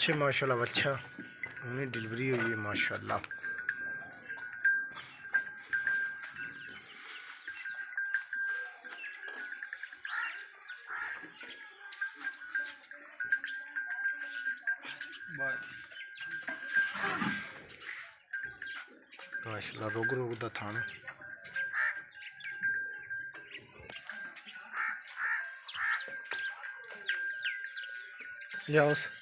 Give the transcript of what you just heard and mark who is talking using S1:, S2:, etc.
S1: अच्छे माशाल्लाह अच्छा उन्हें डिलीवरी हुई है माशाल्लाह। माशाल्लाह रोग रोग दा थान जाओ।